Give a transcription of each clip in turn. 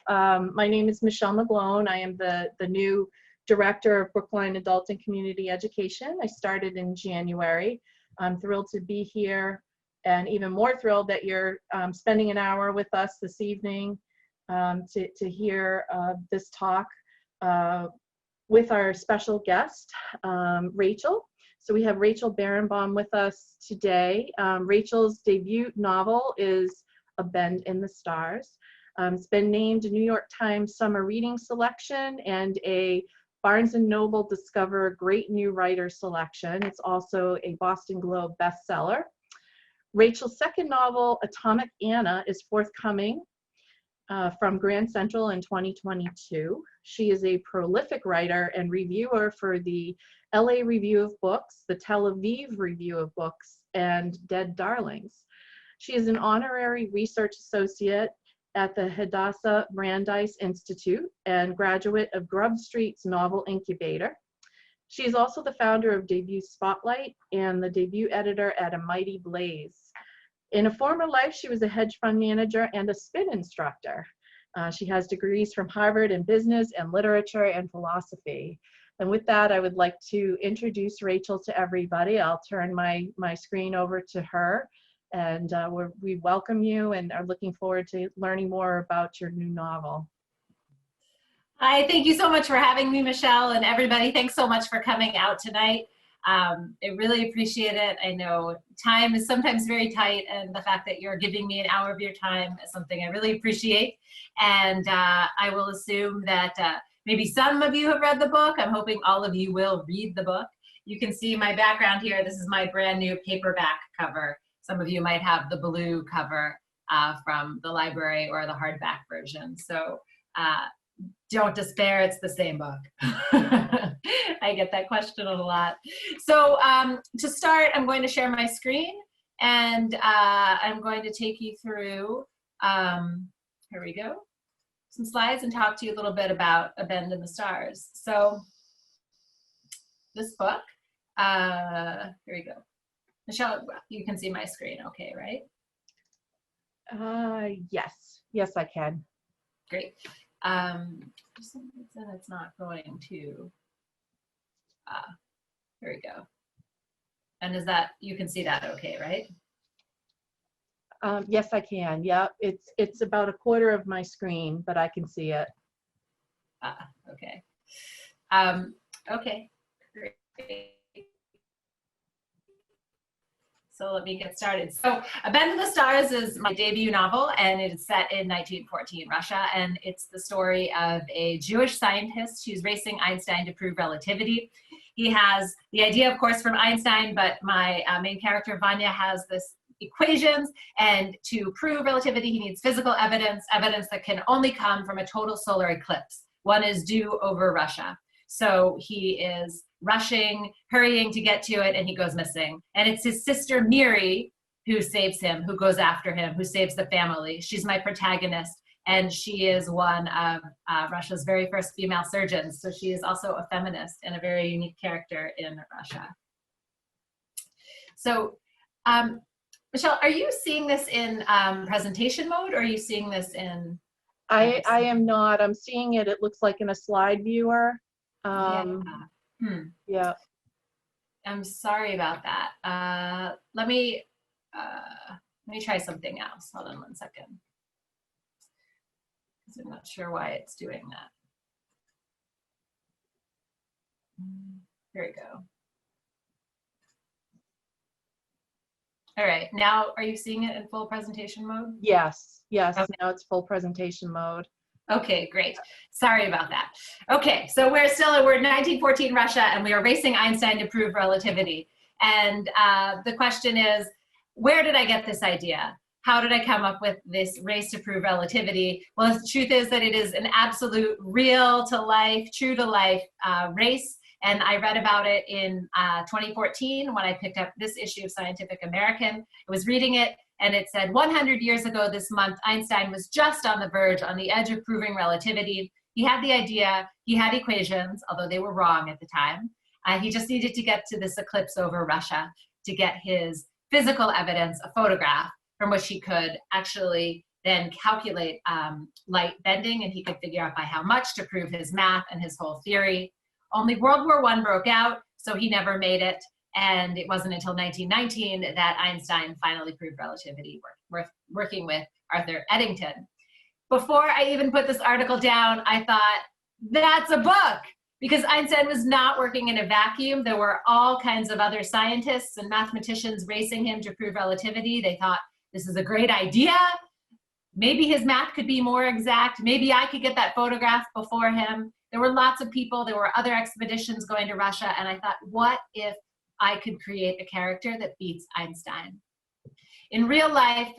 My name is Michelle McGlone. I am the new Director of Brookline Adult and Community Education. I started in January. I'm thrilled to be here, and even more thrilled that you're spending an hour with us this evening to hear this talk with our special guest, Rachel. So we have Rachel Barenbaum with us today. Rachel's debut novel is A Bend in the Stars. It's been named a New York Times Summer Reading Selection and a Barnes & Noble Discover Great New Writer Selection. It's also a Boston Globe bestseller. Rachel's second novel, Atomic Anna, is forthcoming from Grand Central in 2022. She is a prolific writer and reviewer for the LA Review of Books, the Tel Aviv Review of Books, and Dead Darlings. She is an honorary research associate at the Hadassah Brandeis Institute and graduate of Grub Street's Novel Incubator. She is also the founder of Debut Spotlight and the debut editor at A Mighty Blaze. In a former life, she was a hedge fund manager and a spin instructor. She has degrees from Harvard in business and literature and philosophy. And with that, I would like to introduce Rachel to everybody. I'll turn my screen over to her. And we welcome you and are looking forward to learning more about your new novel. Hi, thank you so much for having me, Michelle, and everybody. Thanks so much for coming out tonight. I really appreciate it. I know time is sometimes very tight, and the fact that you're giving me an hour of your time is something I really appreciate. And I will assume that maybe some of you have read the book. I'm hoping all of you will read the book. You can see my background here. This is my brand new paperback cover. Some of you might have the blue cover from the library or the hardback version. So don't despair, it's the same book. I get that question a lot. So to start, I'm going to share my screen and I'm going to take you through, here we go, some slides and talk to you a little bit about A Bend in the Stars. So this book, here we go. Michelle, you can see my screen okay, right? Yes, I can. Great. For some reason it's not going to, here we go. And is that, you can see that okay, right? Yes, I can. Yeah, it's about a quarter of my screen, but I can see it. Okay. Okay, great. So let me get started. So A Bend in the Stars is my debut novel, and it is set in 1914 Russia, and it's the story of a Jewish scientist who's racing Einstein to prove relativity. He has the idea, of course, from Einstein, but my main character, Vanya, has this equations, and to prove relativity, he needs physical evidence that can only come from a total solar eclipse. One is due over Russia. So he is rushing, hurrying to get to it, and he goes missing. And it's his sister Miri who saves him, who goes after him, who saves the family. She's my protagonist, and she is one of Russia's very first female surgeons. So she is also a feminist and a very unique character in Russia. So Michelle, are you seeing this in presentation mode, or are you seeing this in? I am not. I'm seeing it. It looks like in a slide viewer. Yeah. I'm sorry about that. Let me try something else. Hold on one second. Because I'm not sure why it's doing that. Here we go. All right, now are you seeing it in full presentation mode? Yes, Okay. Now it's full presentation mode. Okay, great. Sorry about that. Okay, so we're in 1914 Russia, and we are racing Einstein to prove relativity. And the question is, where did I get this idea? How did I come up with this race to prove relativity? Well, the truth is that it is an absolute real to life, true to life race. And I read about it in 2014 when I picked up this issue of Scientific American. I was reading it, and it said 100 years ago this month, Einstein was just on the verge, on the edge of proving relativity. He had the idea, he had equations, although they were wrong at the time. He just needed to get to this eclipse over Russia to get his physical evidence, a photograph, from which he could actually then calculate light bending, and he could figure out by how much to prove his math and his whole theory. Only World War I broke out, so he never made it. And it wasn't until 1919 that Einstein finally proved relativity, working with Arthur Eddington. Before I even put this article down, I thought, that's a book, because Einstein was not working in a vacuum. There were all kinds of other scientists and mathematicians racing him to prove relativity. They thought, this is a great idea. Maybe his math could be more exact. Maybe I could get that photograph before him. There were lots of people. There were other expeditions going to Russia. And I thought, what if I could create a character that beats Einstein? In real life,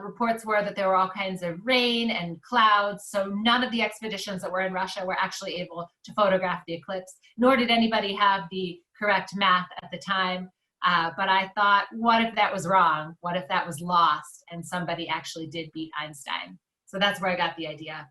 reports were that there were all kinds of rain and clouds, so none of the expeditions that were in Russia were actually able to photograph the eclipse, nor did anybody have the correct math at the time. But I thought, what if that was wrong? What if that was lost and somebody actually did beat Einstein? So that's where I got the idea.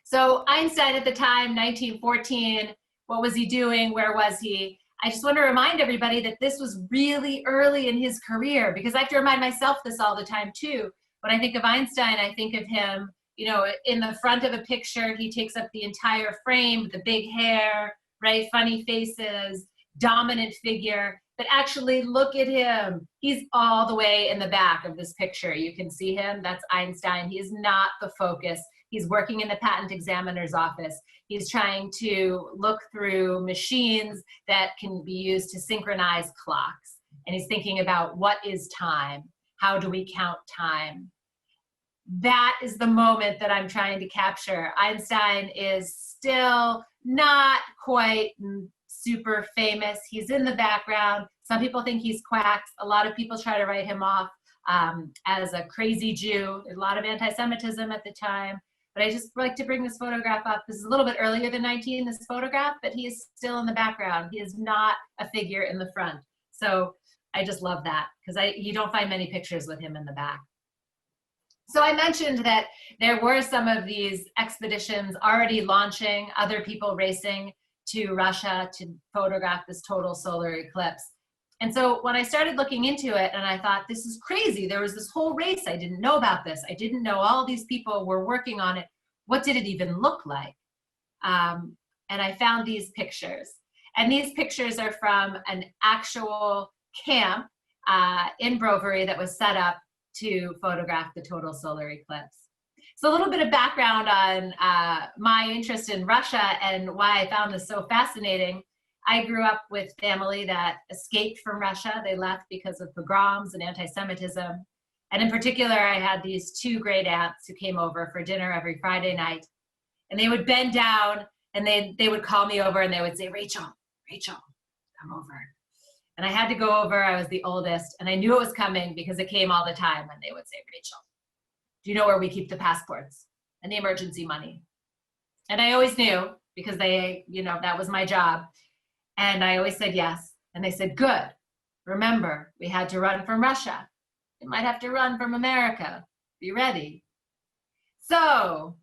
So Einstein at the time, 1914, what was he doing? Where was he? I just want to remind everybody that this was really early in his career, because I have to remind myself this all the time too. When I think of Einstein, I think of him, you know, in the front of a picture, he takes up the entire frame, the big hair, right? Funny faces, dominant figure. But actually look at him. He's all the way in the back of this picture. You can see him, that's Einstein. He is not the focus. He's working in the patent examiner's office. He's trying to look through machines that can be used to synchronize clocks. And he's thinking about, what is time? How do we count time? That is the moment that I'm trying to capture. Einstein is still not quite super famous. He's in the background. Some people think he's quacks. A lot of people try to write him off as a crazy Jew. There's a lot of anti-Semitism at the time. But I just like to bring this photograph up. This is a little bit earlier than 19, this photograph, but he is still in the background. He is not a figure in the front. So I just love that, because you don't find many pictures with him in the back. So I mentioned that there were some of these expeditions already launching, other people racing to Russia to photograph this total solar eclipse. And so when I started looking into it, and I thought, this is crazy. There was this whole race. I didn't know about this. I didn't know all these people were working on it. What did it even look like? And I found these pictures. And these pictures are from an actual camp in Brovary that was set up to photograph the total solar eclipse. So a little bit of background on my interest in Russia and why I found this so fascinating. I grew up with family that escaped from Russia. They left because of pogroms and anti-Semitism. And in particular, I had these two great aunts who came over for dinner every Friday night. And they would bend down and they would call me over and they would say, Rachel, come over. And I had to go over. I was the oldest. And I knew it was coming because it came all the time. And they would say, Rachel, do you know where we keep the passports and the emergency money? And I always knew, because they, you know, that was my job. And I always said yes. And they said, good. Remember, we had to run from Russia. We might have to run from America. Be ready. So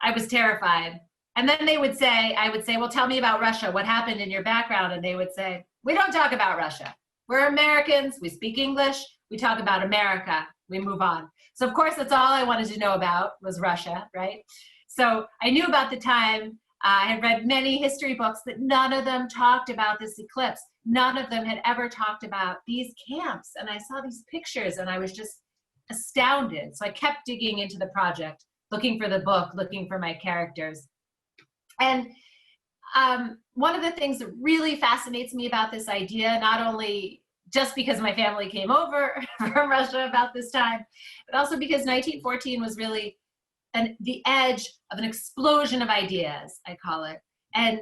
I was terrified. And then they would say, I would say, well, tell me about Russia. What happened in your background? And they would say, we don't talk about Russia. We're Americans. We speak English. We talk about America. We move on. So of course, that's all I wanted to know about was Russia, right? So I knew about the time. I had read many history books, but none of them talked about this eclipse. None of them had ever talked about these camps. And I saw these pictures and I was just astounded. So I kept digging into the project, looking for the book, looking for my characters. And one of the things that really fascinates me about this idea, not only just because my family came over from Russia about this time, but also because 1914 was really the edge of an explosion of ideas, I call it. And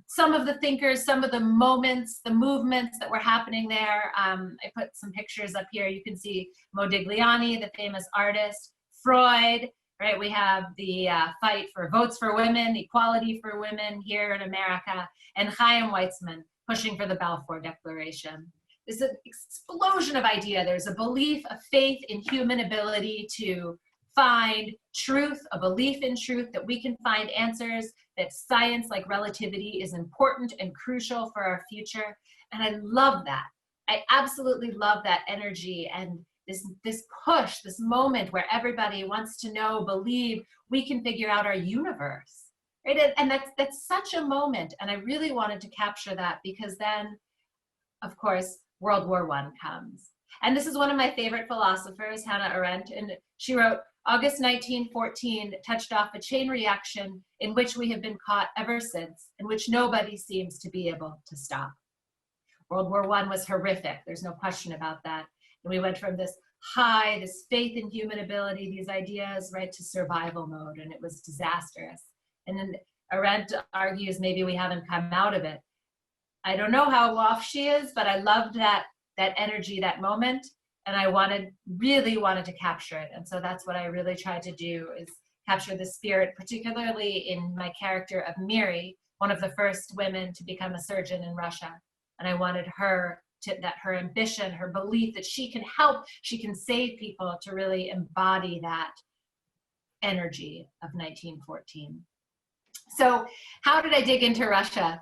some of the thinkers, some of the moments, the movements that were happening there, I put some pictures up here. You can see Modigliani, the famous artist, Freud, right? We have the fight for votes for women, equality for women here in America, and Chaim Weizmann pushing for the Balfour Declaration. There's an explosion of idea. There's a belief, a faith in human ability to find truth, a belief in truth, that we can find answers, that science like relativity is important and crucial for our future. And I love that. I absolutely love that energy. And this push, this moment where everybody wants to know, believe, we can figure out our universe, right? And that's such a moment. And I really wanted to capture that, because then, of course, World War I comes. And this is one of my favorite philosophers, Hannah Arendt, and she wrote, August 1914 touched off a chain reaction in which we have been caught ever since, in which nobody seems to be able to stop. World War I was horrific. There's no question about that. And we went from this high, this faith in human ability, these ideas, right, to survival mode, and it was disastrous. And then Arendt argues maybe we haven't come out of it. I don't know how off she is, but I loved that energy, that moment, and I really wanted to capture it. And so that's what I really tried to do, is capture the spirit, particularly in my character of Miri, one of the first women to become a surgeon in Russia. And I wanted her to, that her ambition, her belief that she can help, she can save people, to really embody that energy of 1914. So how did I dig into Russia?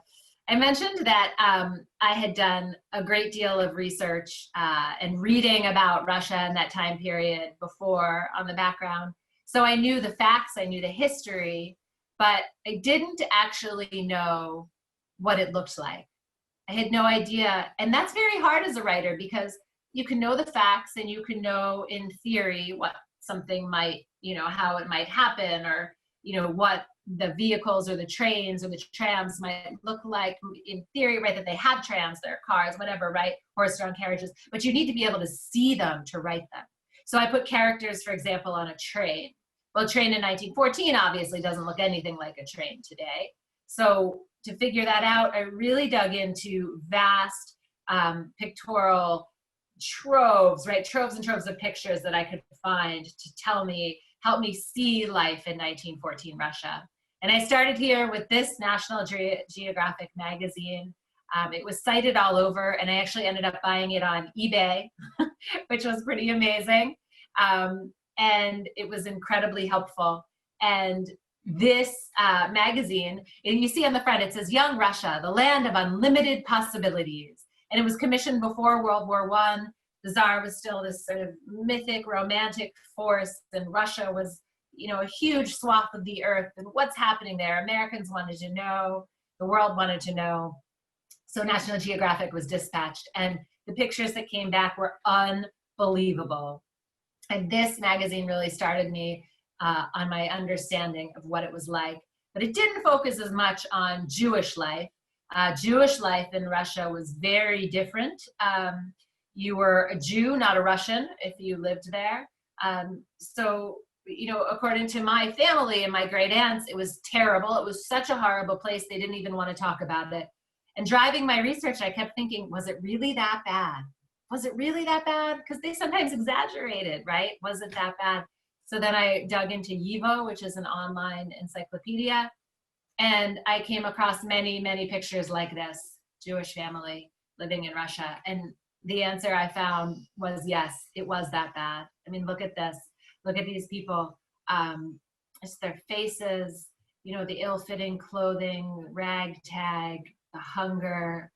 I mentioned that I had done a great deal of research and reading about Russia in that time period before on the background. So I knew the facts, I knew the history, but I didn't actually know what it looked like. I had no idea. And that's very hard as a writer, because you can know the facts and you can know in theory what something might, how it might happen, or, what the vehicles or the trains or the trams might look like in theory, right? That they have trams, their cars, whatever, right? Horse-drawn carriages, but you need to be able to see them to write them. So I put characters, for example, on a train. Well, a train in 1914 obviously doesn't look anything like a train today. So to figure that out, I really dug into vast pictorial troves, right? Troves and troves of pictures that I could find to help me see life in 1914 Russia. And I started here with this National Geographic magazine. It was cited all over, and I actually ended up buying it on eBay, which was pretty amazing. And it was incredibly helpful. And this magazine, and you see on the front, it says Young Russia, the land of unlimited possibilities. And it was commissioned before World War I. The Tsar was still this sort of mythic, romantic force, and Russia was, a huge swath of the earth, and what's happening there. Americans wanted to know, the world wanted to know. So National Geographic was dispatched, and the pictures that came back were unbelievable. And this magazine really started me on my understanding of what it was like. But it didn't focus as much on Jewish life. Jewish life in Russia was very different. You were a Jew, not a Russian, if you lived there. So, according to my family and my great aunts, it was terrible. It was such a horrible place. They didn't even want to talk about it. And driving my research, I kept thinking, was it really that bad? Was it really that bad? Because they sometimes exaggerated, right? Was it that bad? So then I dug into Yevo, which is an online encyclopedia. And I came across many, many pictures like this, Jewish family living in Russia. And the answer I found was, yes, it was that bad. I mean, look at this. Look at these people. It's their faces, the ill-fitting clothing, ragtag, the hunger.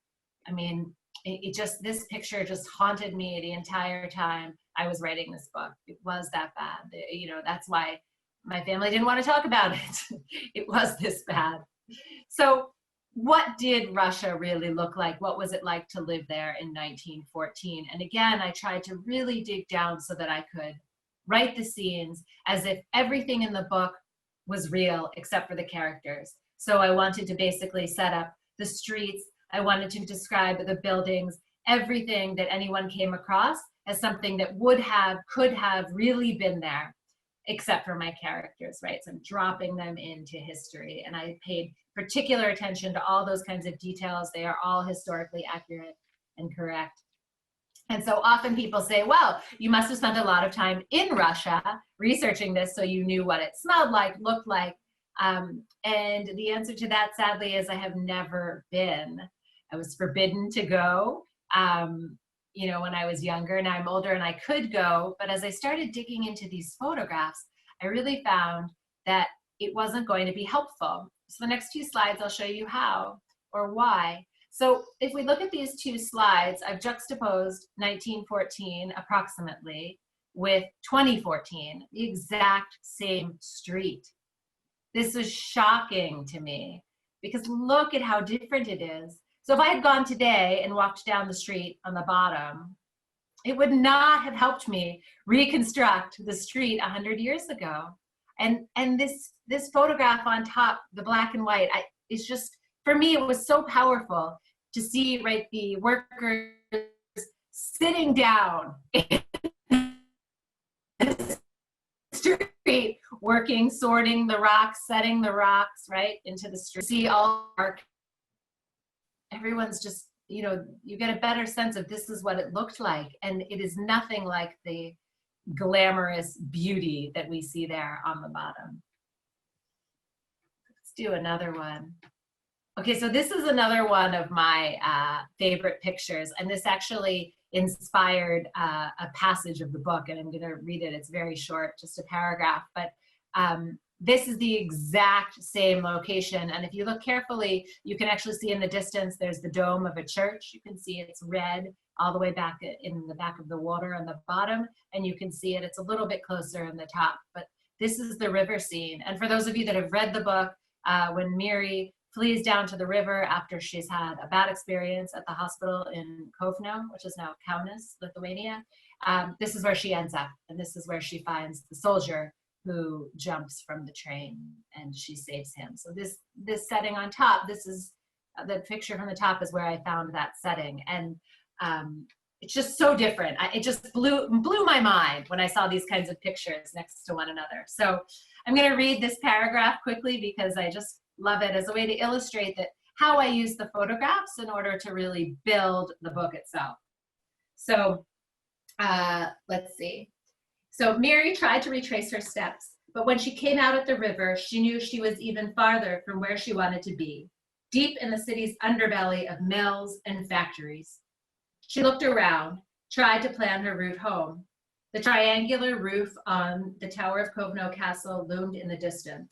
I mean, this picture just haunted me the entire time I was writing this book. It was that bad. That's why my family didn't want to talk about it. It was this bad. So what did Russia really look like? What was it like to live there in 1914? And again, I tried to really dig down so that I could write the scenes as if everything in the book was real except for the characters. So I wanted to basically set up the streets. I wanted to describe the buildings, everything that anyone came across as something that could have really been there, except for my characters, right? So I'm dropping them into history, and I paid particular attention to all those kinds of details. They are all historically accurate and correct. And so often people say, well, you must have spent a lot of time in Russia researching this so you knew what it smelled like, looked like. And the answer to that, sadly, is I have never been. I was forbidden to go, when I was younger. Now I'm older and I could go, but as I started digging into these photographs, I really found that it wasn't going to be helpful. So the next few slides, I'll show you how or why. So if we look at these two slides, I've juxtaposed 1914 approximately with 2014, the exact same street. This was shocking to me because look at how different it is. So if I had gone today and walked down the street on the bottom, it would not have helped me reconstruct the street 100 years ago. And this photograph on top, the black and white, is just, for me, it was so powerful to see, right, the workers sitting down in the street, working, sorting the rocks, setting the rocks, right, into the street. See all dark. Everyone's just, you know, you get a better sense of this is what it looked like. And it is nothing like the glamorous beauty that we see there on the bottom. Let's do another one. Okay, so this is another one of my favorite pictures, and this actually inspired a passage of the book, and I'm going to read it. It's very short, just a paragraph, but this is the exact same location, and if you look carefully, you can actually see in the distance there's the dome of a church. You can see it's red all the way back in the back of the water on the bottom, and you can see it. It's a little bit closer in the top, but this is the river scene. And for those of you that have read the book, when Miri flees down to the river after she's had a bad experience at the hospital in Kovno, which is now Kaunas, Lithuania. This is where she ends up, and this is where she finds the soldier who jumps from the train, and she saves him. So this setting on top, this is the picture from the top is where I found that setting, and it's just so different. It just blew my mind when I saw these kinds of pictures next to one another. So I'm going to read this paragraph quickly because I just love it as a way to illustrate that how I use the photographs in order to really build the book itself. So let's see. So Miri tried to retrace her steps, but when she came out at the river, she knew she was even farther from where she wanted to be, deep in the city's underbelly of mills and factories. She looked around, tried to plan her route home. The triangular roof on the tower of Kovno Castle loomed in the distance.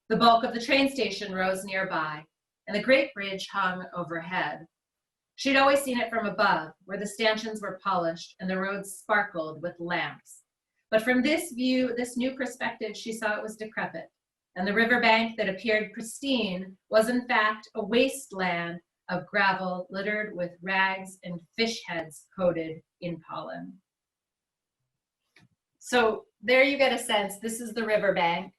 The bulk of the train station rose nearby, and the great bridge hung overhead. She'd always seen it from above, where the stanchions were polished and the roads sparkled with lamps. But from this view, this new perspective, she saw it was decrepit, and the riverbank that appeared pristine was in fact a wasteland of gravel littered with rags and fish heads coated in pollen. So there you get a sense, this is the riverbank.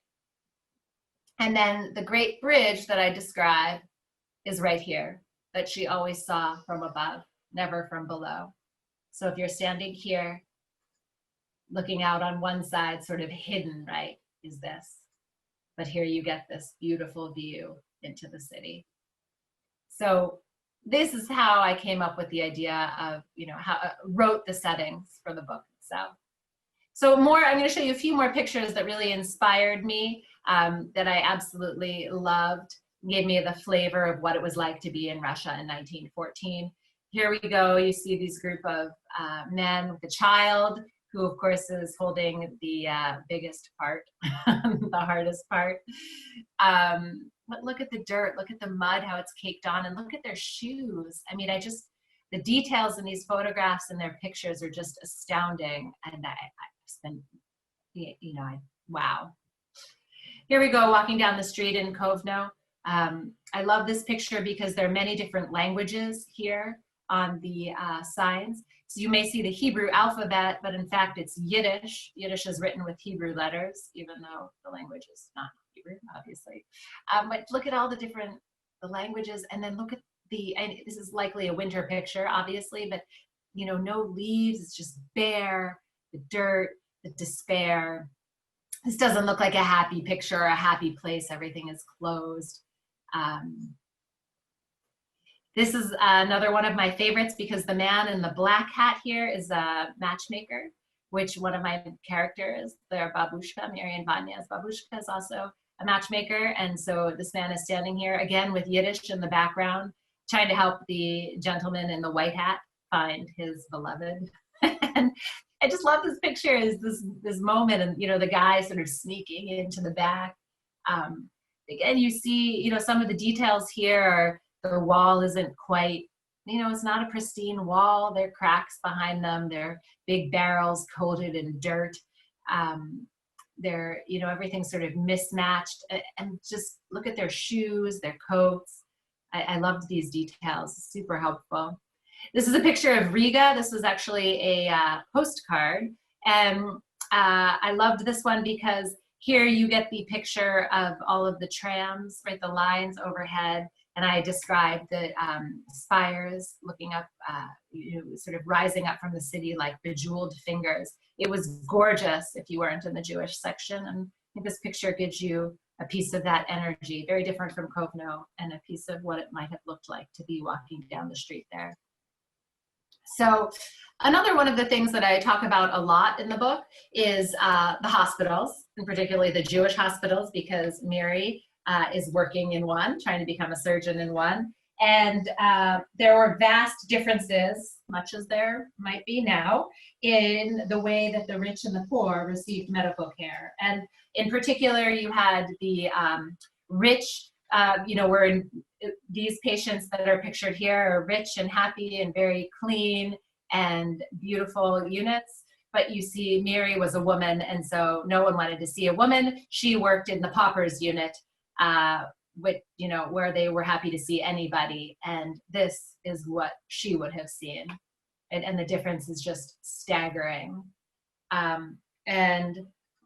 And then the great bridge that I described is right here, that she always saw from above, never from below. So if you're standing here, looking out on one side, sort of hidden, right, is this. But here you get this beautiful view into the city. So this is how I came up with the idea of, you know, how I wrote the settings for the book itself. So I'm going to show you a few more pictures that really inspired me, that I absolutely loved, gave me the flavor of what it was like to be in Russia in 1914. Here we go, you see these group of men with a child, who of course is holding the biggest part, the hardest part. But look at the dirt, look at the mud, how it's caked on, and look at their shoes. I mean, the details in these photographs and their pictures are just astounding. And wow. Here we go, walking down the street in Kovno. I love this picture because there are many different languages here on the signs. So you may see the Hebrew alphabet, but in fact it's Yiddish. Yiddish is written with Hebrew letters, even though the language is not Hebrew, obviously. But look at all the languages, and then look at and this is likely a winter picture, obviously, but you know, no leaves, it's just bare, the dirt, the despair. This doesn't look like a happy picture or a happy place. Everything is closed. This is another one of my favorites because the man in the black hat here is a matchmaker, which one of my characters, their Babushka, Marian Vanya's Babushka, is also a matchmaker. And so this man is standing here again with Yiddish in the background, trying to help the gentleman in the white hat find his beloved. And I just love this picture, is this moment, and you know, the guy sort of sneaking into the back. Again, you see, you know, some of the details here are The wall isn't quite, it's not a pristine wall. There are cracks behind them. There are big barrels coated in dirt. Everything's sort of mismatched. And just look at their shoes, their coats. I loved these details, super helpful. This is a picture of Riga. This was actually a postcard. And I loved this one because here you get the picture of all of the trams, right, the lines overhead. And I described the spires looking up, sort of rising up from the city like bejeweled fingers. It was gorgeous if you weren't in the Jewish section. And I think this picture gives you a piece of that energy, very different from Kovno, and a piece of what it might have looked like to be walking down the street there. So another one of the things that I talk about a lot in the book is the hospitals, and particularly the Jewish hospitals, because Mary is working in one, trying to become a surgeon in one. And there were vast differences, much as there might be now, in the way that the rich and the poor received medical care. And in particular, you had the rich, these patients that are pictured here are rich and happy and very clean and beautiful units. But you see, Mary was a woman, and so no one wanted to see a woman. She worked in the paupers unit, where they were happy to see anybody, and this is what she would have seen, and the difference is just staggering. And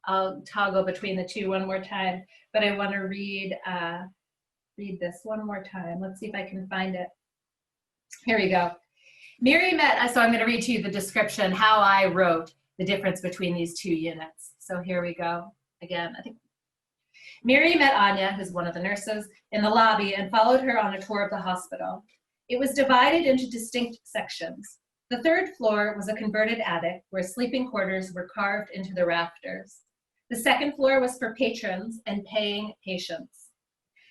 I'll toggle between the two one more time, but I want to read this one more time. Let's see if I can find it. Here we go. Mary met, so I'm going to read to you the description, how I wrote the difference between these two units. So here we go. Again, I think Mary met Anya, who's one of the nurses, in the lobby and followed her on a tour of the hospital. It was divided into distinct sections. The third floor was a converted attic where sleeping quarters were carved into the rafters. The second floor was for patrons and paying patients.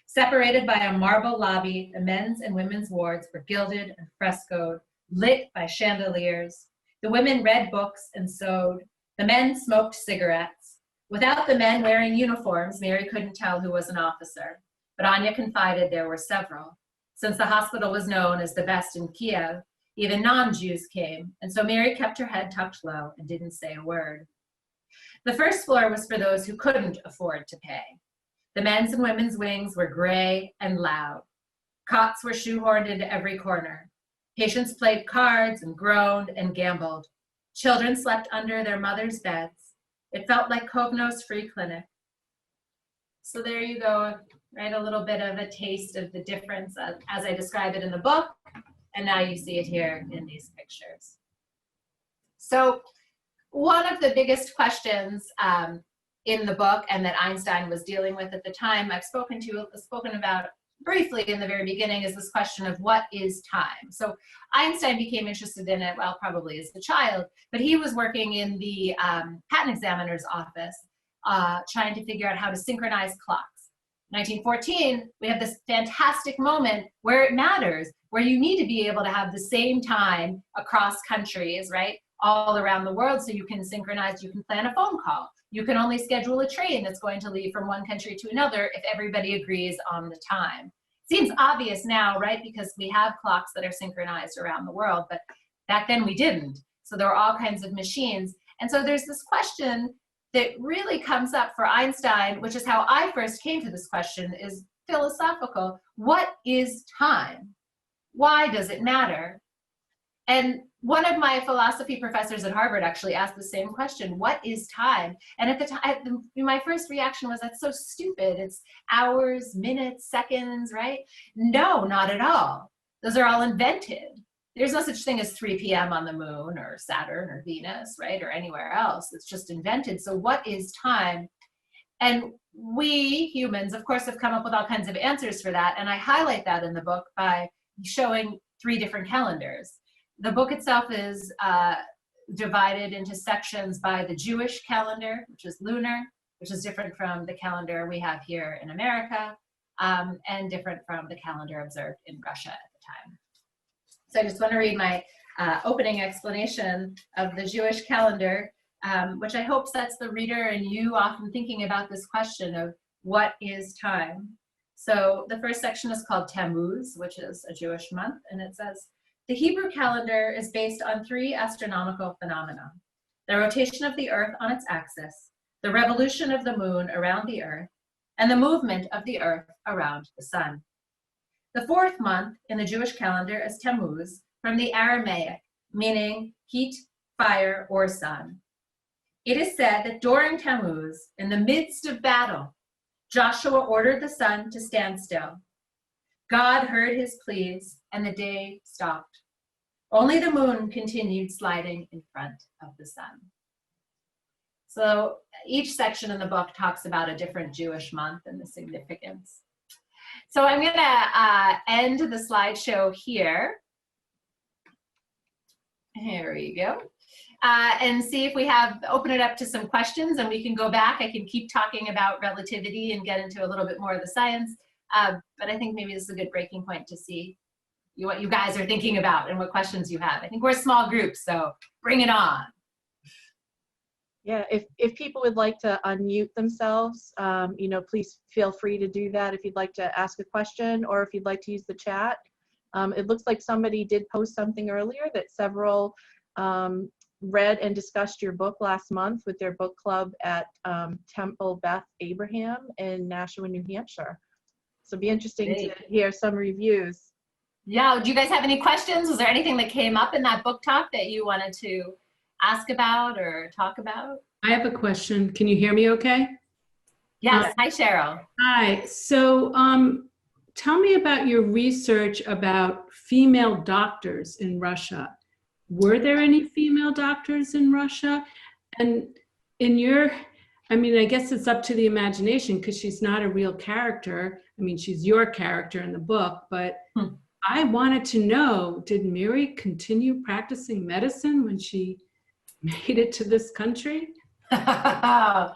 Separated by a marble lobby, the men's and women's wards were gilded and frescoed, lit by chandeliers. The women read books and sewed. The men smoked cigarettes. Without the men wearing uniforms, Mary couldn't tell who was an officer, but Anya confided there were several. Since the hospital was known as the best in Kiev, even non-Jews came, and so Mary kept her head tucked low and didn't say a word. The first floor was for those who couldn't afford to pay. The men's and women's wings were gray and loud. Cots were shoehorned into every corner. Patients played cards and groaned and gambled. Children slept under their mothers' beds. It felt like Kovno's free clinic. So there you go, right? A little bit of a taste of the difference as I describe it in the book, and now you see it here in these pictures. So one of the biggest questions in the book, and that Einstein was dealing with at the time, I've spoken about briefly in the very beginning, is this question of what is time? So Einstein became interested in it, well, probably as a child, but he was working in the patent examiner's office trying to figure out how to synchronize clocks. 1914, we have this fantastic moment where it matters, where you need to be able to have the same time across countries, right? All around the world, so you can synchronize, you can plan a phone call. You can only schedule a train that's going to leave from one country to another if everybody agrees on the time. Seems obvious now, right? Because we have clocks that are synchronized around the world, but back then we didn't. So there were all kinds of machines. And so there's this question that really comes up for Einstein, which is how I first came to this question, is philosophical. What is time? Why does it matter? And one of my philosophy professors at Harvard actually asked the same question, what is time? And at the time, my first reaction was, that's so stupid. It's hours, minutes, seconds, right? No, not at all. Those are all invented. There's no such thing as 3 p.m. on the moon or Saturn or Venus, right? Or anywhere else. It's just invented. So what is time? And we humans, of course, have come up with all kinds of answers for that. And I highlight that in the book by showing 3 different calendars. The book itself is divided into sections by the Jewish calendar, which is lunar, which is different from the calendar we have here in America, and different from the calendar observed in Russia at the time. So I just want to read my opening explanation of the Jewish calendar, which I hope sets the reader and you often thinking about this question of what is time. So the first section is called Tammuz, which is a Jewish month, and it says, the Hebrew calendar is based on 3 astronomical phenomena: the rotation of the Earth on its axis, the revolution of the moon around the Earth, and the movement of the Earth around the sun. The 4th month in the Jewish calendar is Tammuz, from the Aramaic, meaning heat, fire, or sun. It is said that during Tammuz, in the midst of battle, Joshua ordered the sun to stand still. God heard his pleas, and the day stopped. Only the moon continued sliding in front of the sun. So each section in the book talks about a different Jewish month and the significance. So I'm going to end the slideshow here. Here we go. And see if we open it up to some questions, and we can go back. I can keep talking about relativity and get into a little bit more of the science. But I think maybe this is a good breaking point to see what you guys are thinking about and what questions you have. I think we're a small group, so bring it on. Yeah, if people would like to unmute themselves, please feel free to do that if you'd like to ask a question or if you'd like to use the chat. It looks like somebody did post something earlier that several read and discussed your book last month with their book club at Temple Beth Abraham in Nashua, New Hampshire. So it'd be interesting to hear some reviews. Yeah, do you guys have any questions? Was there anything that came up in that book talk that you wanted to ask about or talk about? I have a question. Can you hear me okay? Yes. Hi, Cheryl. Hi. So tell me about your research about female doctors in Russia. Were there any female doctors in Russia? And in your, I guess it's up to the imagination because she's not a real character. I mean, she's your character in the book, but I wanted to know, did Mary continue practicing medicine when she made it to this country? Oh,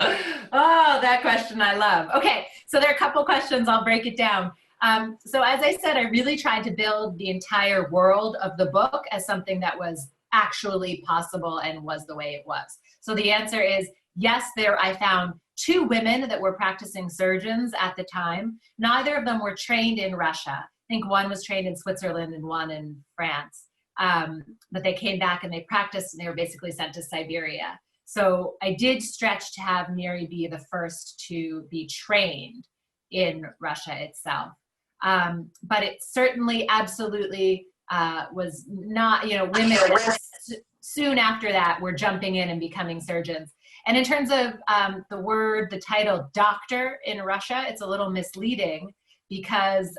that question I love. Okay, so there are a couple questions. I'll break it down. So as I said, I really tried to build the entire world of the book as something that was actually possible and was the way it was. So the answer is yes, I found 2 women that were practicing surgeons at the time. Neither of them were trained in Russia. I think one was trained in Switzerland and one in France. But they came back and they practiced and they were basically sent to Siberia. So I did stretch to have Mary be the first to be trained in Russia itself. But it certainly absolutely was not, women soon after that were jumping in and becoming surgeons. And in terms of the title doctor in Russia, it's a little misleading because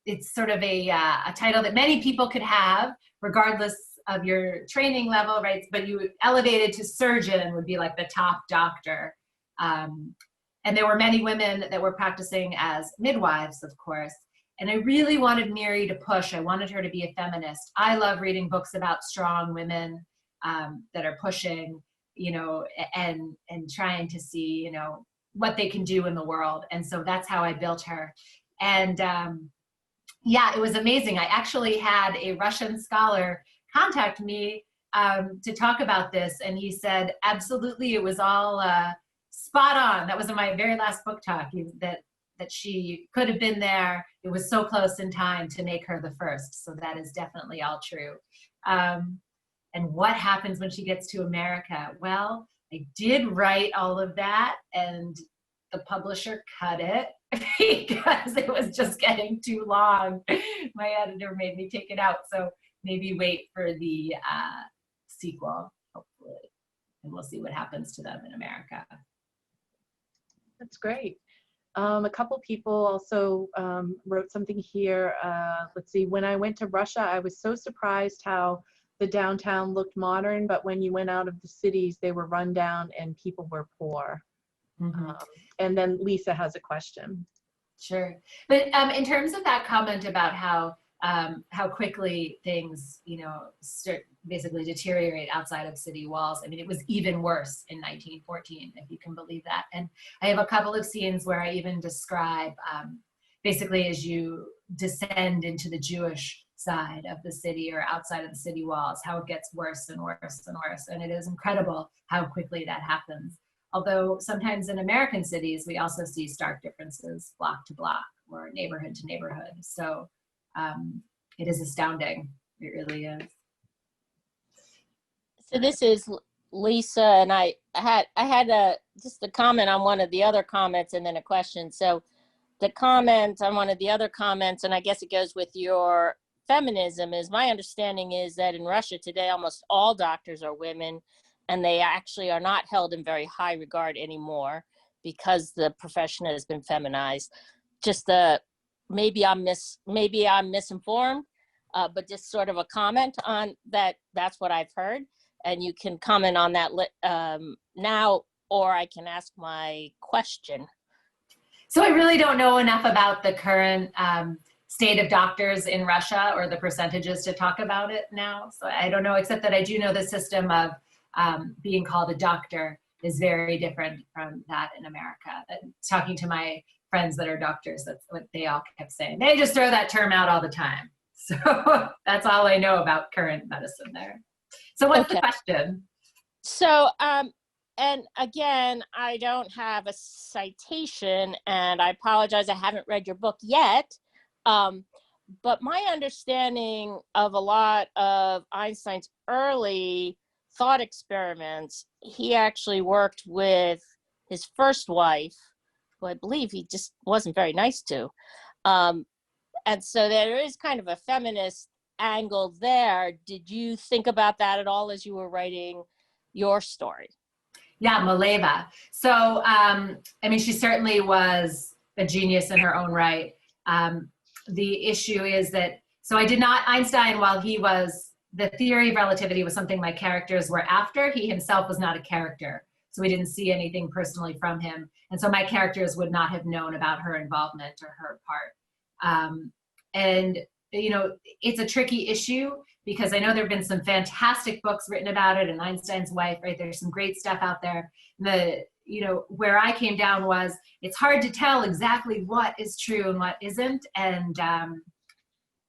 it's sort of a title that many people could have regardless of your training level, right? But you elevated to surgeon would be like the top doctor. And there were many women that were practicing as midwives, of course. And I really wanted Mary to push. I wanted her to be a feminist. I love reading books about strong women that are pushing, and trying to see, what they can do in the world. And so that's how I built her. And yeah, it was amazing. I actually had a Russian scholar contact me to talk about this. And he said, absolutely, it was all spot on. That was in my very last book talk, that she could have been there. It was so close in time to make her the first. So that is definitely all true. And what happens when she gets to America? Well, I did write all of that and the publisher cut it because it was just getting too long. My editor made me take it out. So maybe wait for the sequel, hopefully. And we'll see what happens to them in America. That's great. A couple people also wrote something here. Let's see, when I went to Russia, I was so surprised how the downtown looked modern, but when you went out of the cities, they were run down and people were poor. Mm-hmm. And then Lisa has a question. Sure. But in terms of that comment about how quickly things, basically deteriorate outside of city walls. I mean, it was even worse in 1914, if you can believe that. And I have a couple of scenes where I even describe, basically as you descend into the Jewish side of the city or outside of the city walls, how it gets worse and worse and worse. And it is incredible how quickly that happens. Although sometimes in American cities, we also see stark differences block to block or neighborhood to neighborhood. So it is astounding. It really is. So this is Lisa, and I had just a comment on one of the other comments and then a question. So the comment on one of the other comments, and I guess it goes with your feminism, is my understanding is that in Russia today, almost all doctors are women, and they actually are not held in very high regard anymore because the profession has been feminized. Just maybe I'm misinformed, but just sort of a comment on that. That's what I've heard, and you can comment on that now, or I can ask my question. So I really don't know enough about the current state of doctors in Russia or the percentages to talk about it now. So I don't know, except that I do know the system of being called a doctor is very different from that in America. Talking to my friends that are doctors, that's what they all kept saying. They just throw that term out all the time. So that's all I know about current medicine there. So what's the question? So, and again, I don't have a citation, and I apologize, I haven't read your book yet. But my understanding of a lot of Einstein's early thought experiments, he actually worked with his first wife, who I believe he just wasn't very nice to. And so there is kind of a feminist angle there. Did you think about that at all as you were writing your story? Yeah, Mileva. So, I mean, she certainly was a genius in her own right. The issue is that, so I did not, Einstein, while he was, the theory of relativity was something my characters were after, he himself was not a character. So we didn't see anything personally from him. And so my characters would not have known about her involvement or her part. And, you know, it's a tricky issue because I know there have been some fantastic books written about it, and Einstein's wife, right? There's some great stuff out there. You know, where I came down was it's hard to tell exactly what is true and what isn't. And,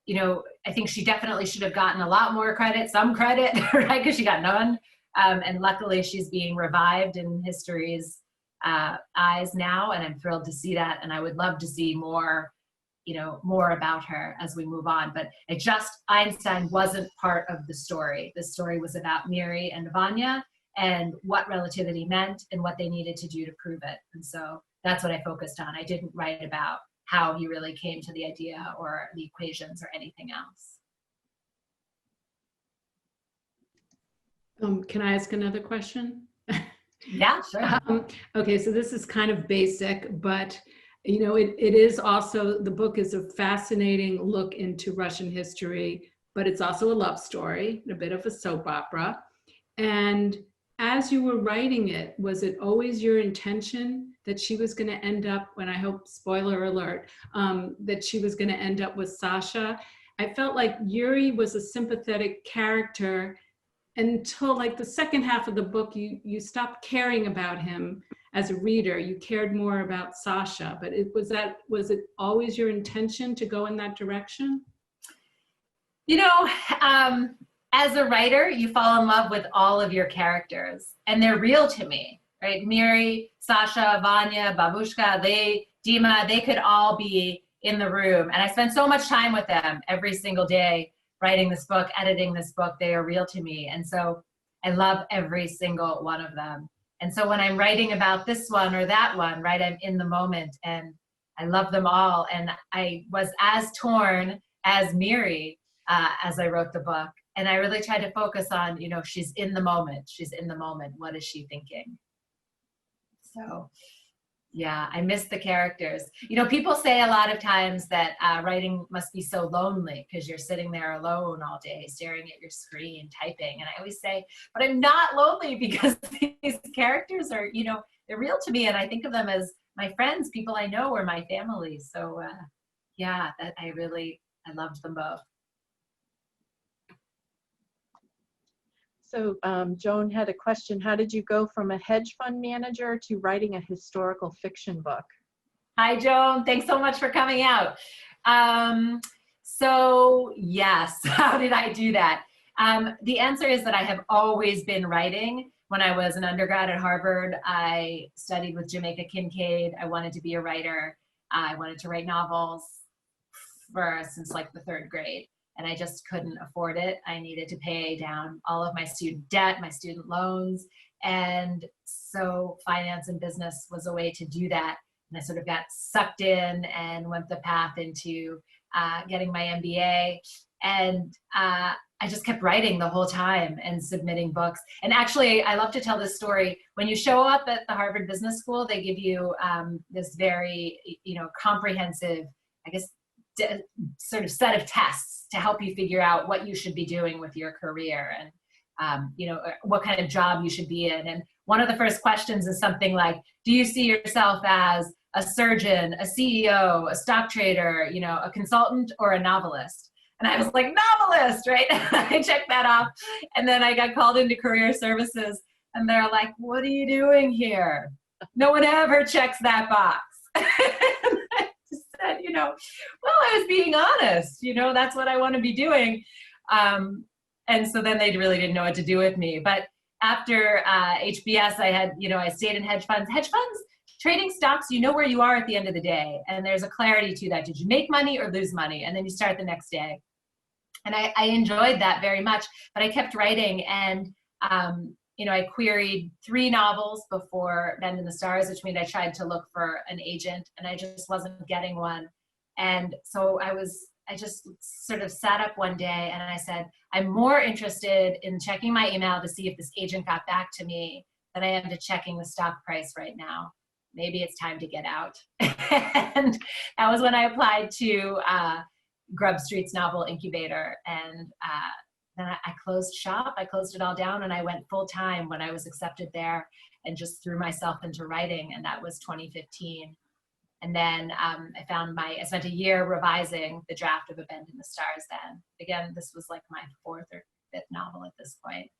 you know, I think she definitely should have gotten a lot more credit, some credit, right? Because she got none. And luckily she's being revived in history's eyes now. And I'm thrilled to see that. And I would love to see more, you know, more about her as we move on. But Einstein wasn't part of the story. The story was about Miri and Vanya and what relativity meant and what they needed to do to prove it. And so that's what I focused on. I didn't write about how he really came to the idea or the equations or anything else. Can I ask another question? Yeah, sure. Okay, so this is kind of basic, but you know, it is also, the book is a fascinating look into Russian history, but it's also a love story, a bit of a soap opera. And as you were writing it, was it always your intention that she was going to end up, when I hope, spoiler alert, that she was going to end up with Sasha? I felt like Yuri was a sympathetic character until like the second half of the book, you stopped caring about him as a reader. You cared more about Sasha, but was it always your intention to go in that direction? You know, as a writer, you fall in love with all of your characters, and they're real to me, right? Miri, Sasha, Vanya, Babushka, Dima, they could all be in the room. And I spend so much time with them every single day, writing this book, editing this book. They are real to me. And so I love every single one of them. And so when I'm writing about this one or that one, right, I'm in the moment and I love them all. And I was as torn as Miri as I wrote the book. And I really tried to focus on, you know, she's in the moment. She's in the moment. What is she thinking? So, yeah, I miss the characters. You know, people say a lot of times that writing must be so lonely because you're sitting there alone all day, staring at your screen, typing. And I always say, but I'm not lonely because these characters are, you know, they're real to me. And I think of them as my friends, people I know, or my family. So, yeah, I loved them both. So Joan had a question. How did you go from a hedge fund manager to writing a historical fiction book? Hi, Joan. Thanks so much for coming out. So yes, how did I do that? The answer is that I have always been writing, when I was an undergrad at Harvard, I studied with Jamaica Kincaid. I wanted to be a writer. I wanted to write novels since like the 3rd grade, and I just couldn't afford it. I needed to pay down all of my student debt, my student loans, and so finance and business was a way to do that. And I sort of got sucked in and went the path into getting my MBA, and I just kept writing the whole time and submitting books. And actually, I love to tell this story. When you show up at the Harvard Business School, they give you this very, comprehensive, I guess, sort of set of tests to help you figure out what you should be doing with your career and, what kind of job you should be in. And one of the first questions is something like, do you see yourself as a surgeon, a CEO, a stock trader, a consultant, or a novelist? And I was like, novelist, right? I checked that off. And then I got called into career services, and they're like, what are you doing here? No one ever checks that box. And I just said, well, I was being honest, that's what I want to be doing. And so then they really didn't know what to do with me. But after HBS, I stayed in hedge funds. Hedge funds, trading stocks, where you are at the end of the day. And there's a clarity to that. Did you make money or lose money? And then you start the next day. And I enjoyed that very much, but I kept writing. And, I queried 3 novels before Bend in the Stars, which means I tried to look for an agent, and I just wasn't getting one. And so I just sort of sat up one day and I said, I'm more interested in checking my email to see if this agent got back to me than I am to checking the stock price right now. Maybe it's time to get out. And that was when I applied to Grub Street's novel incubator. And then I closed shop. I closed it all down, and I went full time when I was accepted there and just threw myself into writing. And that was 2015. And then I spent a year revising the draft of A Bend in the Stars then. Again, this was like my 4th or 5th novel at this point.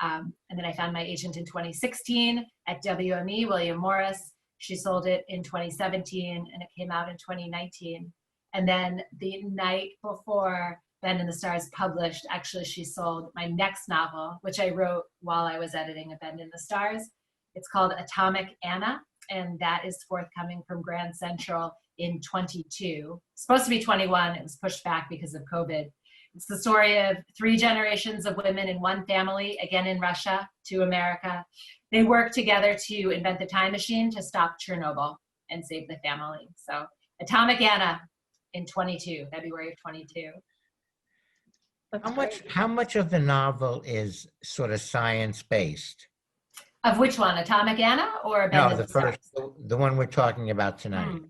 And then I found my agent in 2016 at WME, William Morris. She sold it in 2017, and it came out in 2019. And then the night before Bend in the Stars published, actually she sold my next novel, which I wrote while I was editing A Bend in the Stars. It's called Atomic Anna, and that is forthcoming from Grand Central in 22. It's supposed to be 21. It was pushed back because of COVID. It's the story of 3 generations of women in one family, again in Russia, to America. They work together to invent the time machine to stop Chernobyl and save the family. So Atomic Anna in 22, February of 22. How much of the novel is sort of science-based? Of which one, Atomic Anna or Bend in the Stars? The one we're talking about tonight.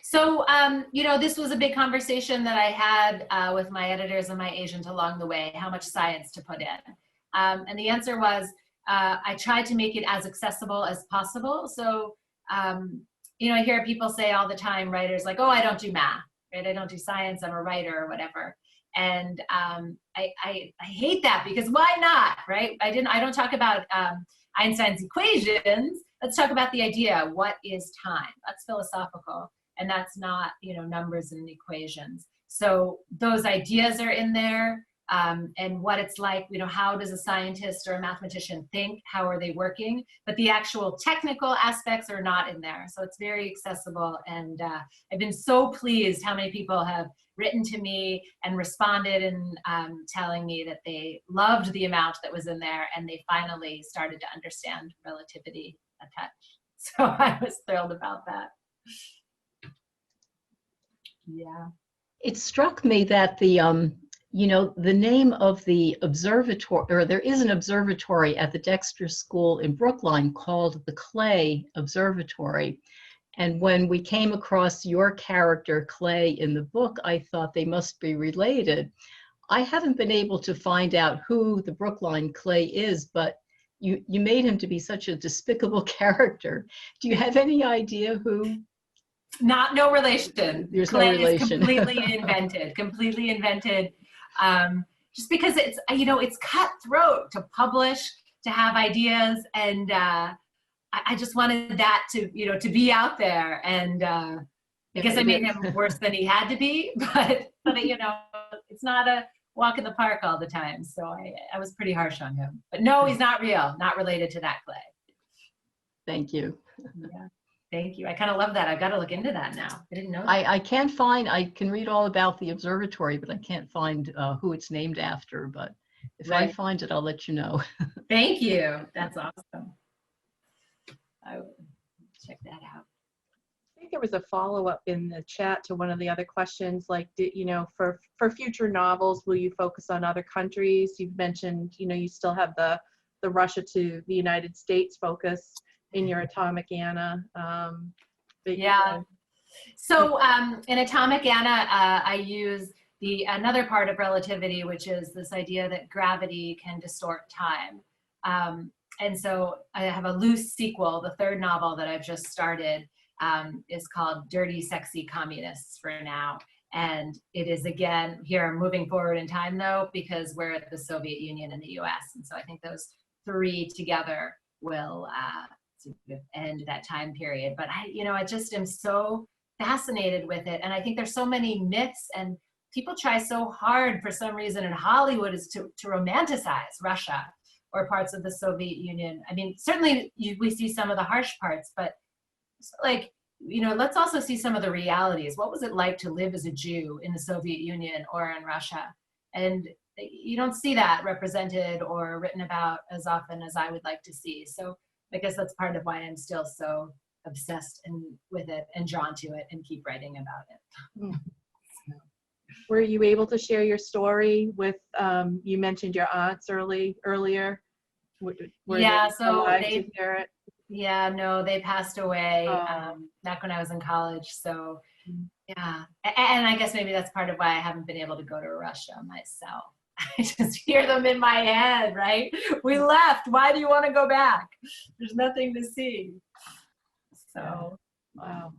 So, this was a big conversation that I had with my editors and my agent along the way, how much science to put in. And the answer was, I tried to make it as accessible as possible. So, I hear people say all the time, writers like, oh, I don't do math, right? I don't do science, I'm a writer or whatever. And I hate that, because why not, right? I don't talk about Einstein's equations. Let's talk about the idea, what is time? That's philosophical, and that's not, numbers and equations. So those ideas are in there, and what it's like, how does a scientist or a mathematician think? How are they working? But the actual technical aspects are not in there. So it's very accessible, and I've been so pleased how many people have written to me and responded and telling me that they loved the amount that was in there, and they finally started to understand relativity a touch. So I was thrilled about that. Yeah. It struck me that the name of the observatory, or there is an observatory at the Dexter School in Brookline called the Clay Observatory. And when we came across your character, Clay, in the book, I thought they must be related. I haven't been able to find out who the Brookline Clay is, but you made him to be such a despicable character. Do you have any idea who? No relation. There's Clay no relation. Is completely invented. Just because it's, it's cutthroat to publish, to have ideas, and I just wanted that to be out there. And I guess I made him worse than he had to be, but it's not a walk in the park all the time. So I was pretty harsh on him. But no, he's not real, not related to that Clay. Thank you. Yeah, thank you. I kind of love that. I've got to look into that now. I didn't know that. I can't find, I can read all about the observatory, but I can't find who it's named after. But if I Right. find it, I'll let you know. Thank you. That's awesome. I will check that out. I think there was a follow-up in the chat to one of the other questions, like, you know, for future novels, will you focus on other countries? You've mentioned, you know, you still have the Russia to the United States focus in your Atomic Anna. But, Yeah. So in Atomic Anna, I use another part of relativity, which is this idea that gravity can distort time. And so I have a loose sequel. The third novel that I've just started is called Dirty, Sexy Communists for now. And it is, again, here I'm moving forward in time, though, because we're at the Soviet Union and the US. And so I think those three together will sort of end that time period. But I just am so fascinated with it. And I think there's so many myths, and people try so hard for some reason in Hollywood is to romanticize Russia or parts of the Soviet Union. I mean, certainly we see some of the harsh parts, but like, let's also see some of the realities. What was it like to live as a Jew in the Soviet Union or in Russia? And you don't see that represented or written about as often as I would like to see. So I guess that's part of why I'm still so obsessed with it and drawn to it and keep writing about it. were you able to share your story with, you mentioned your aunts earlier? Were Yeah, they so alive to hear it? Yeah, no, they passed away Oh. back when I was in college. So yeah, and I guess maybe that's part of why I haven't been able to go to Russia myself. I just hear them in my head, right? We left. Why do you want to go back? There's nothing to see. So, Wow.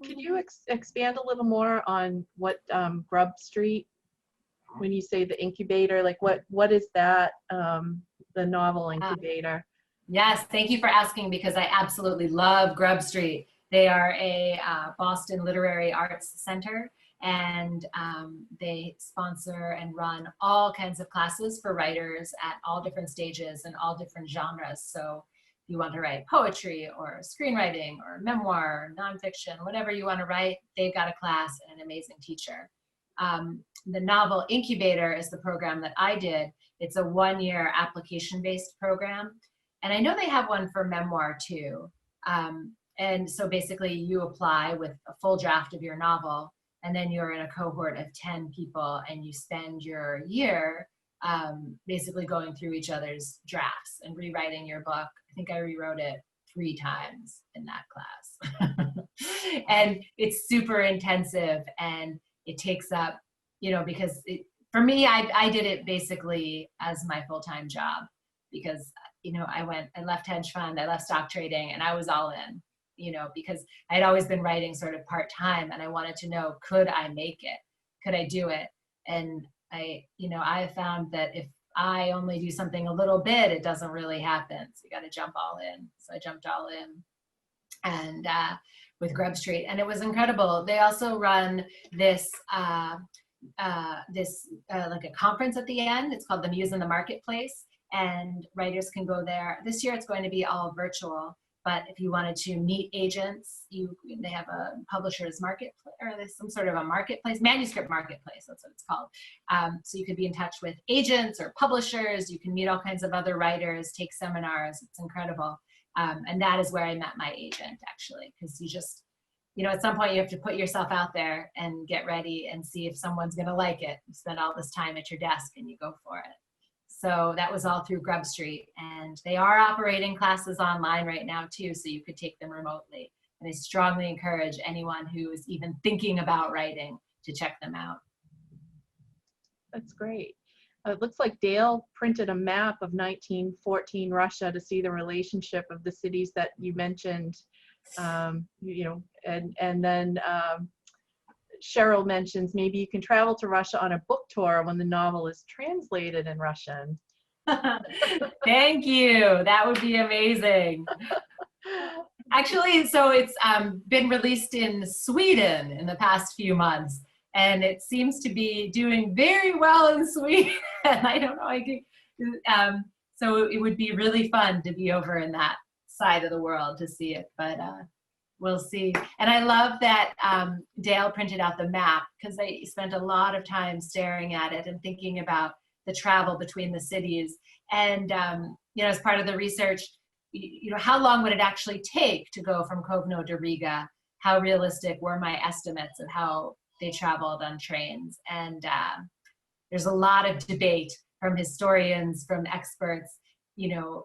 Can you expand a little more on what Grub Street, when you say the incubator, like what is that, the novel incubator? yes, thank you for asking, because I absolutely love Grub Street. They are a Boston literary arts center, and they sponsor and run all kinds of classes for writers at all different stages and all different genres. So if you want to write poetry or screenwriting or memoir, nonfiction, whatever you want to write, they've got a class and an amazing teacher. The novel incubator is the program that I did. It's a one-year application-based program. And I know they have one for memoir too. And so basically you apply with a full draft of your novel, and then you're in a cohort of 10 people, and you spend your year basically going through each other's drafts and rewriting your book. I think I rewrote it 3 times in that class. And it's super intensive, and it takes up, because for me, I did it basically as my full-time job, because I left hedge fund, I left stock trading, and I was all in, because I'd always been writing sort of part-time, and I wanted to know, could I make it? Could I do it? And I found that if I only do something a little bit, it doesn't really happen. So you got to jump all in. So I jumped all in, and with Grub Street, and it was incredible. They also run this like a conference at the end. It's called the Muse in the Marketplace, and writers can go there. This year it's going to be all virtual, but if you wanted to meet agents, they have a publisher's marketplace, or there's some sort of a marketplace, manuscript marketplace, that's what it's called. So you could be in touch with agents or publishers. You can meet all kinds of other writers, take seminars. It's incredible. And that is where I met my agent, actually, because you just, at some point you have to put yourself out there and get ready and see if someone's going to like it. You spend all this time at your desk and you go for it. So that was all through Grub Street, and they are operating classes online right now too, so you could take them remotely. And I strongly encourage anyone who is even thinking about writing to check them out. That's great. It looks like Dale printed a map of 1914 Russia to see the relationship of the cities that you mentioned, and then Cheryl mentions maybe you can travel to Russia on a book tour when the novel is translated in Russian. Thank you. That would be amazing. Actually, so it's been released in Sweden in the past few months. and it seems to be doing very well in Sweden. I don't know, so it would be really fun to be over in that side of the world to see it, but we'll see. And I love that Dale printed out the map, because I spent a lot of time staring at it and thinking about the travel between the cities. And as part of the research, how long would it actually take to go from Kovno to Riga? How realistic were my estimates of how they traveled on trains? And there's a lot of debate from historians, from experts,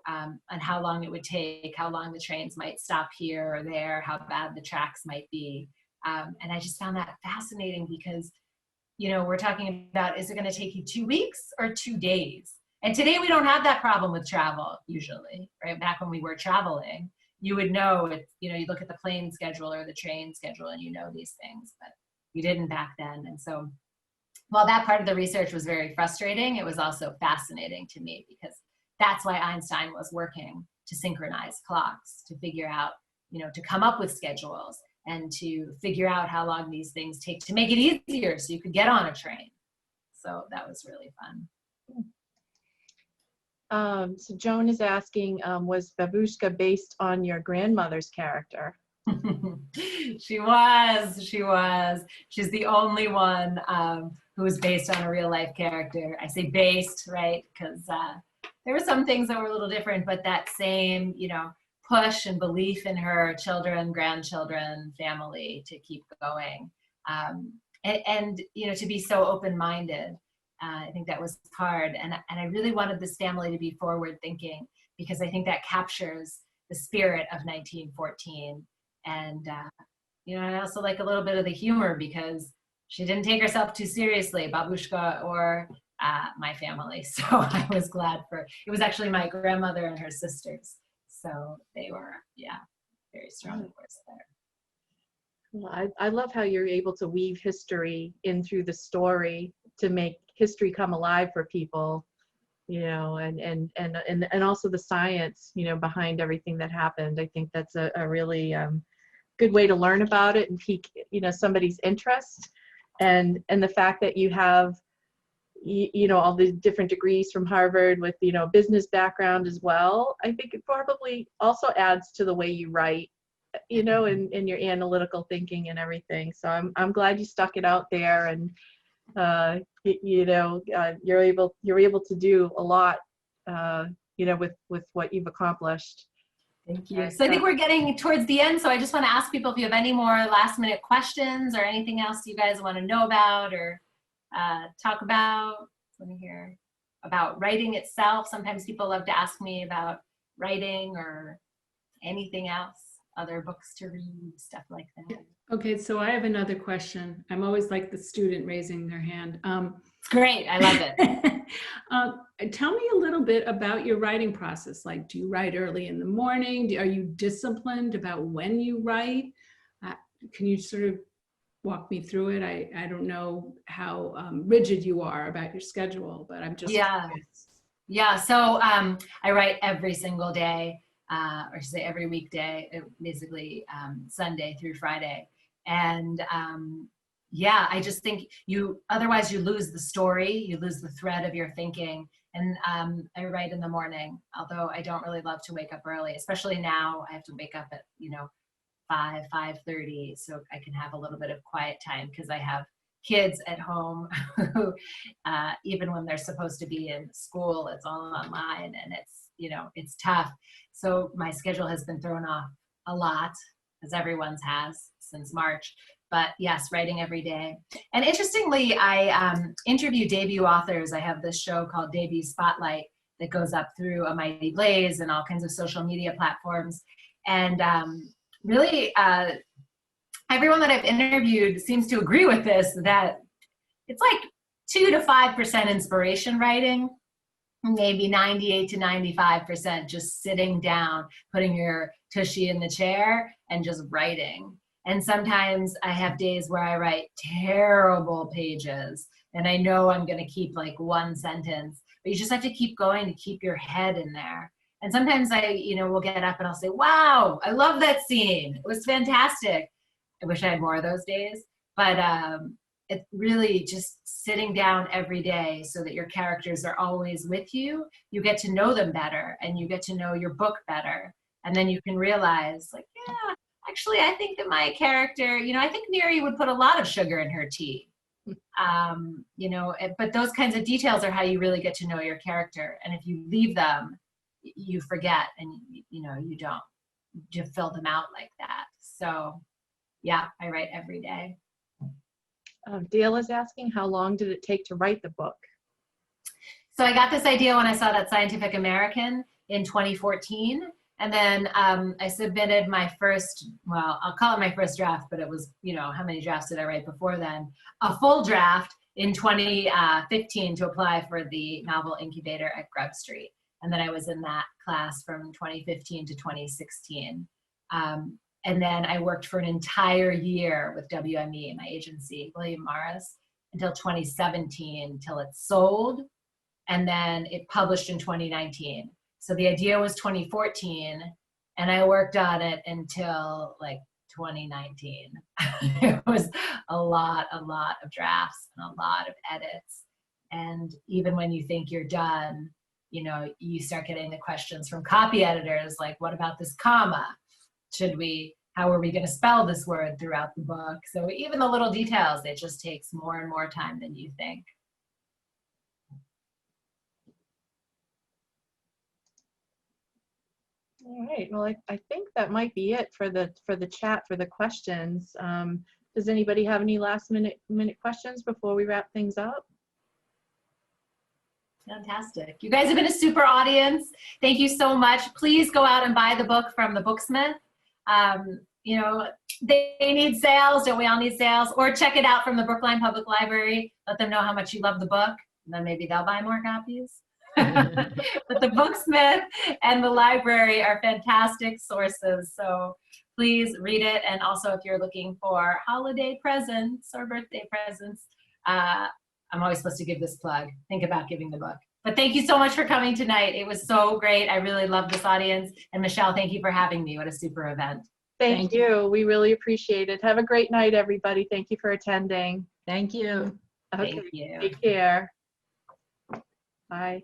on how long it would take, how long the trains might stop here or there, how bad the tracks might be. And I just found that fascinating, because, we're talking about, is it going to take you 2 weeks or 2 days? And today we don't have that problem with travel, usually, right? Back when we were traveling, you would know, you look at the plane schedule or the train schedule and these things, but you didn't back then. And so while that part of the research was very frustrating, it was also fascinating to me, because that's why Einstein was working to synchronize clocks, to figure out, to come up with schedules and to figure out how long these things take, to make it easier so you could get on a train. So that was really fun. So Joan is asking, was Babushka based on your grandmother's character? She was. She's the only one who was based on a real life character. I say based, right? Because there were some things that were a little different, but that same, push and belief in her children, grandchildren, family to keep going. And to be so open-minded. I think that was hard. And I really wanted this family to be forward thinking, because I think that captures the spirit of 1914. And, I also like a little bit of the humor, because she didn't take herself too seriously, Babushka or my family. So I was glad it was actually my grandmother and her sisters. So they were, very strong force there. Well, I love how you're able to weave history in through the story to make history come alive for people, and also the science, behind everything that happened. I think that's a really good way to learn about it and pique, somebody's interest, and the fact that you have, all the different degrees from Harvard with, business background as well. I think it probably also adds to the way you write, in your analytical thinking and everything. So I'm glad you stuck it out there, and you're able to do a lot, with what you've accomplished. Thank you. So I think we're getting towards the end. So I just want to ask people if you have any more last minute questions or anything else you guys want to know about or talk about. Let me hear about writing itself. Sometimes people love to ask me about writing or anything else, other books to read, stuff like that. Okay, so I have another question. I'm always like the student raising their hand. Great, I love it. Tell me a little bit about your writing process. Like, do you write early in the morning? Are you disciplined about when you write? Can you sort of walk me through it? I don't know how rigid you are about your schedule, but I'm just curious. Yeah, so I write every single day, or say every weekday, basically Sunday through Friday. And I just think otherwise you lose the story, you lose the thread of your thinking. And I write in the morning, although I don't really love to wake up early, especially now I have to wake up at, 5:30, so I can have a little bit of quiet time, because I have kids at home who, even when they're supposed to be in school, it's all online, and it's tough. So my schedule has been thrown off a lot, as everyone's has since March. But yes, writing every day. And interestingly, I interview debut authors. I have this show called Debut Spotlight that goes up through A Mighty Blaze and all kinds of social media platforms. And really, everyone that I've interviewed seems to agree with this, that it's like 2 to 5% inspiration writing, maybe 98 to 95% just sitting down, putting your tushy in the chair and just writing. And sometimes I have days where I write terrible pages and I know I'm going to keep like one sentence, but you just have to keep going to keep your head in there. And sometimes I, will get up and I'll say, wow, I love that scene. It was fantastic. I wish I had more of those days, but it's really just sitting down every day so that your characters are always with you. You get to know them better, and you get to know your book better. And then you can realize, like, yeah, actually, I think that my character, you know, I think Miri would put a lot of sugar in her tea. You know, but those kinds of details are how you really get to know your character. And if you leave them, you forget, and you know, you don't just fill them out like that. So yeah, I write every day. Dale is asking, how long did it take to write the book? So I got this idea when I saw that Scientific American in 2014. And then I submitted my first, well, I'll call it my first draft, but it was, you know, how many drafts did I write before then? A full draft in 2015 to apply for the novel incubator at Grub Street. And then I was in that class from 2015 to 2016. And then I worked for an entire year with WME, my agency, William Morris, until 2017, till it sold. And then it published in 2019. So the idea was 2014, and I worked on it until like 2019. It was a lot of drafts and a lot of edits. And even when you think you're done, you know, you start getting the questions from copy editors, like, what about this comma? How are we going to spell this word throughout the book? So even the little details, it just takes more and more time than you think. All right, well, I think that might be it for the chat, for the questions. Does anybody have any last minute questions before we wrap things up? Fantastic. You guys have been a super audience. Thank you so much. Please go out and buy the book from the Booksmith. You know, they need sales. Don't we all need sales? Or check it out from the Brookline Public Library. Let them know how much you love the book, and then maybe they'll buy more copies. But the Booksmith and the library are fantastic sources. So please read it. And also, if you're looking for holiday presents or birthday presents, I'm always supposed to give this plug. Think about giving the book. But thank you so much for coming tonight. It was so great. I really love this audience. And Michelle, thank you for having me. What a super event. Thank you. We really appreciate it. Have a great night, everybody. Thank you for attending. Thank you. Okay. Thank you. Take care. Bye.